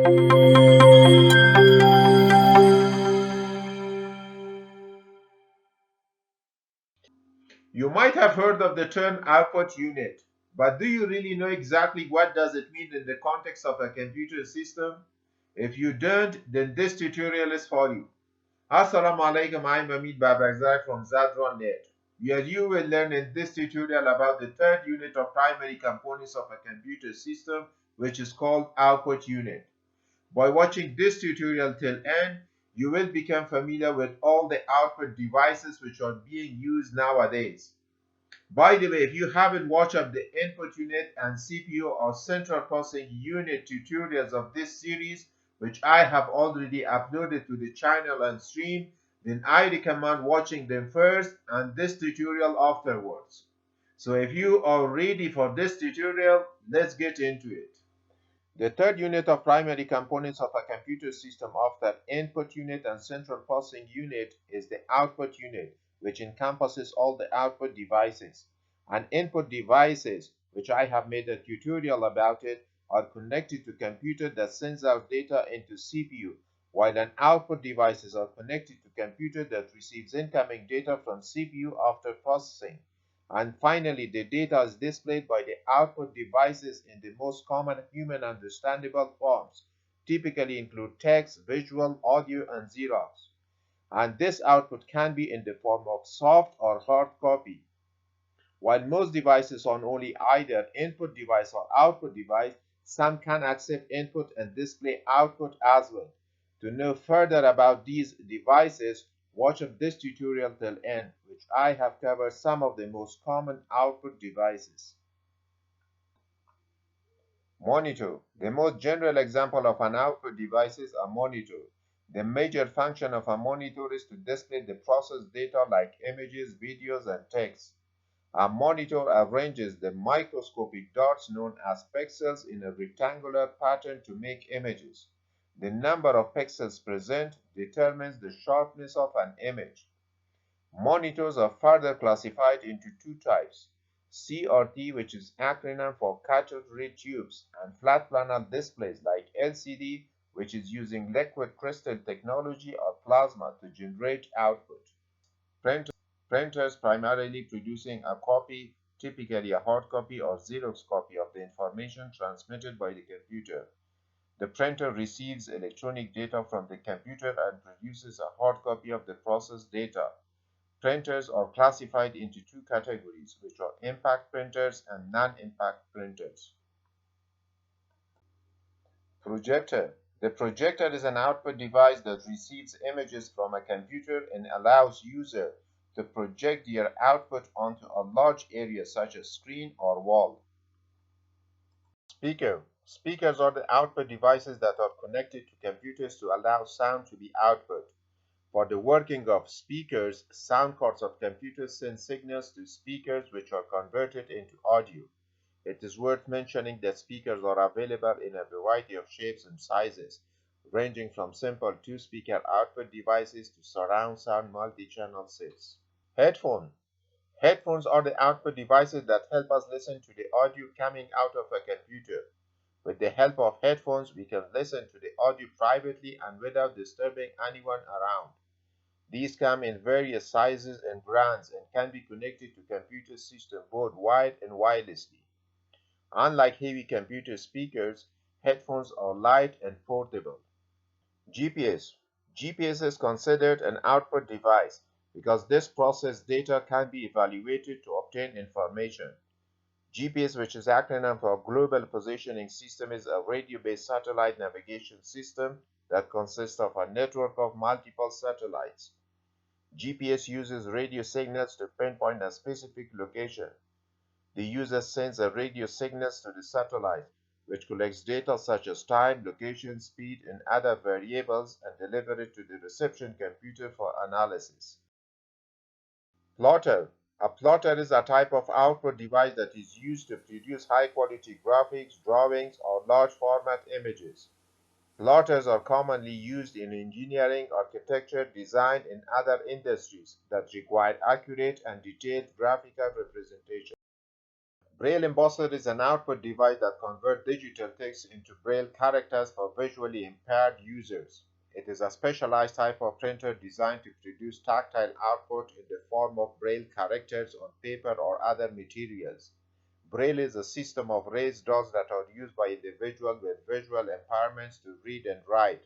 You might have heard of the term output unit, but do you really know exactly what does it mean in the context of a computer system? If you don't, then this tutorial is for you. Assalamu alaikum, I'm Hamid Babakzai from ZadranNet, where you will learn in this tutorial about the third unit of primary components of a computer system, which is called output unit. By watching this tutorial till end, you will become familiar with all the output devices which are being used nowadays. By the way, if you haven't watched up the input unit and CPU or central processing unit tutorials of this series, which I have already uploaded to the channel and stream, then I recommend watching them first and this tutorial afterwards. So if you are ready for this tutorial, let's get into it. The third unit of primary components of a computer system after input unit and central processing unit is the output unit, which encompasses all the output devices. And input devices, which I have made a tutorial about it, are connected to computer that sends out data into CPU, while an output devices are connected to computer that receives incoming data from CPU after processing. And finally, the data is displayed by the output devices in the most common human understandable forms, typically include text, visual, audio, and Xerox. And this output can be in the form of soft or hard copy. While most devices are only either input device or output device, some can accept input and display output as well. To know further about these devices, watch up this tutorial till end, which I have covered some of the most common output devices. Monitor. The most general example of an output device is a monitor. The major function of a monitor is to display the processed data like images, videos, and text. A monitor arranges the microscopic dots known as pixels in a rectangular pattern to make images. The number of pixels present determines the sharpness of an image. Monitors are further classified into two types: CRT, which is acronym for cathode ray tubes, and flat panel displays like LCD, which is using liquid crystal technology or plasma to generate output. Printers primarily producing a copy, typically a hard copy or Xerox copy of the information transmitted by the computer. The printer receives electronic data from the computer and produces a hard copy of the processed data. Printers are classified into two categories, which are impact printers and non-impact printers. Projector. The projector is an output device that receives images from a computer and allows user to project their output onto a large area such as screen or wall. Speaker. Speakers are the output devices that are connected to computers to allow sound to be output. For the working of speakers, sound cards of computers send signals to speakers which are converted into audio. It is worth mentioning that speakers are available in a variety of shapes and sizes, ranging from simple two-speaker output devices to surround sound multi-channel sets. Headphone. Headphones are the output devices that help us listen to the audio coming out of a computer. With the help of headphones, we can listen to the audio privately and without disturbing anyone around. These come in various sizes and brands and can be connected to computer systems both wired and wirelessly. Unlike heavy computer speakers, headphones are light and portable. GPS. GPS is considered an output device because this processed data can be evaluated to obtain information. GPS, which is acronym for Global Positioning System, is a radio-based satellite navigation system that consists of a network of multiple satellites. GPS uses radio signals to pinpoint a specific location. The user sends a radio signals to the satellite, which collects data such as time, location, speed, and other variables and delivers it to the reception computer for analysis. Plotter. A plotter is a type of output device that is used to produce high-quality graphics, drawings, or large-format images. Plotters are commonly used in engineering, architecture, design, and other industries that require accurate and detailed graphical representation. Braille Embosser is an output device that converts digital text into Braille characters for visually impaired users. It is a specialized type of printer designed to produce tactile output in the form of Braille characters on paper or other materials. Braille is a system of raised dots that are used by individuals with visual impairments to read and write.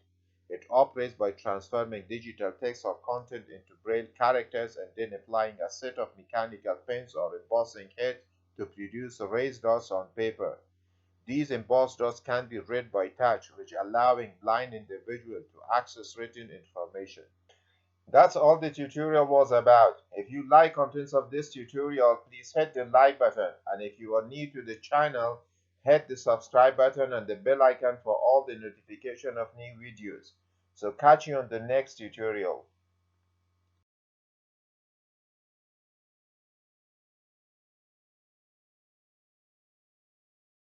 It operates by transforming digital text or content into Braille characters and then applying a set of mechanical pens or embossing heads to produce raised dots on paper. These embossed dots can be read by touch, which allowing blind individuals to access written information. That's all the tutorial was about. If you like contents of this tutorial, please hit the like button, and if you are new to the channel, hit the subscribe button and the bell icon for all the notification of new videos. So catch you on the next tutorial.